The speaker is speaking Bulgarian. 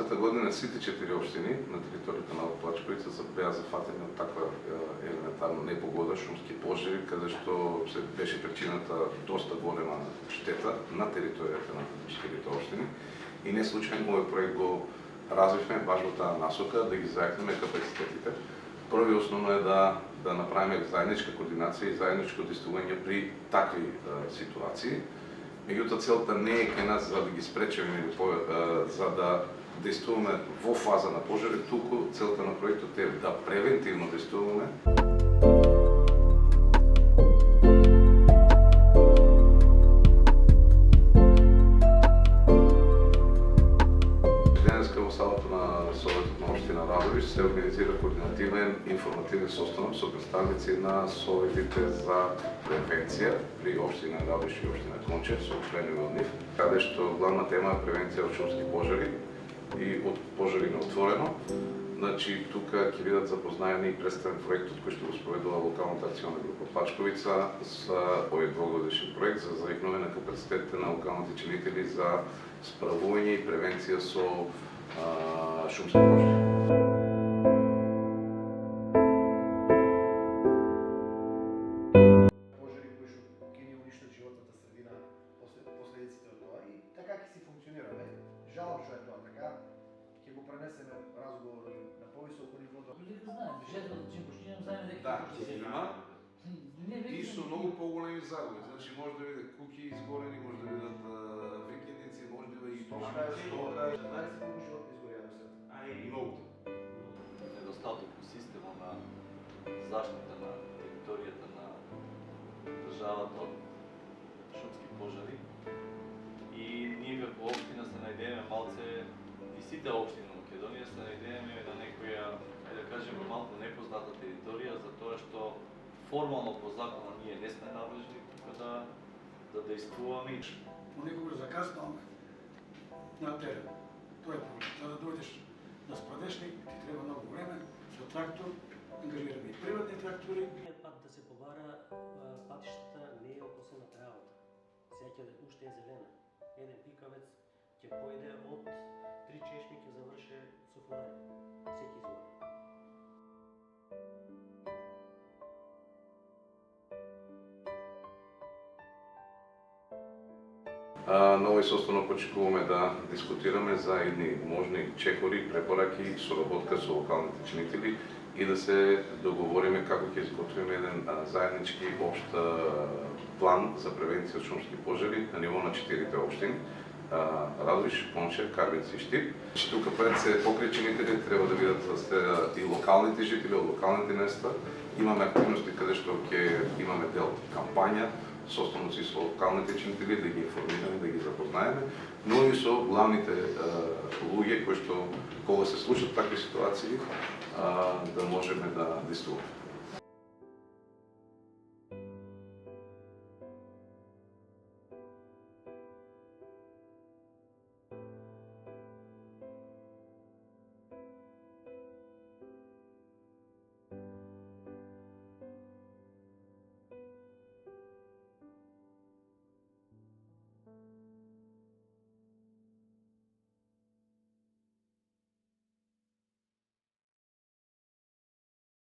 Минатата година сите 4 општини на територијата на Пачковица беа зафатени од таква елементарна непогода, шумски пожари, каде што се беше причината доста голема штета на територијата на 4 општини. И не случајно овој проект го развивме баш во таа насока, да ги зајакнеме капацитетите. Прво и основно е да направиме заедничка координација и заедничко действување при такви ситуации. Меѓутоа целта не е кај нас за да ги спречеме или за да действуваме во фаза на пожари, туку целта на проектот е да превентивно действуваме. Денеска во салата на Советот на општина Радовиш се организира координативен информативен состанок со представници на советите за превенција при општина Радовиш и општина Конче, со членови од нив, каде што главна тема е превенција од шумски пожари и од пожари на отворено. Значи, тука ќе бидат запознаени и представен проектот кој што го спроведува локалната акционна група Пачковица за овој двогодишен проект за зајакнување на капацитетите на локалните чинители за справување и превенција со шумски пожари. Пожари кои што ќе ни уништат животната средина, последиците од тоа и така ќе си функционираме. Жалам што е тоа така. Ќе го пренесеме разговор на повисоко ниво. Или да знаем, бюджетот чим почнеме знаеме дека Да, ќе има и со многу поголеми загуби. Значи може да биде куќи изгорени, може да бидат викендици, може да биде и Стока, многу животни изгорија до сега. и многу. Недостаток у системот на заштита на територијата на државата од шумски пожари. И ние како општина се најдеме малце, и сите општини на Македонија се најдеме на некоја, да кажеме, малку непозната територија, затоа што формално по закона ние не сме надлежни тука да действуваме. Понекогаш закаснуваме на терен. Тоа е проблем. За да дојдеш на спрадешник, ти треба многу време, со трактор, ангажираме и приватни трактори. Пат да се побара патиштата не е окосената работа. Сега уште е зелена. Еден пикавец ќе појде од 3 чешми ќе заврши со фонари. Секи изгора. На овој состанок очекуваме да дискутираме за едни можни чекори, препораки, соработка со локалните чинители и да се договориме како ќе изготвиме еден заеднички општ план за превенција од шумски пожари на ниво на 4 општини. Радовиш, Конче, Карвица и Штип. Тука пред се покрај чинители треба да бидат и локалните жители од локалните места. Имаме активности каде што ќе имаме дел кампања, состаноци со локалните чинители, да ги информираме, да ги запознаеме, но и со главните луѓе кои што кога се случат такви ситуации да можеме да действуваме.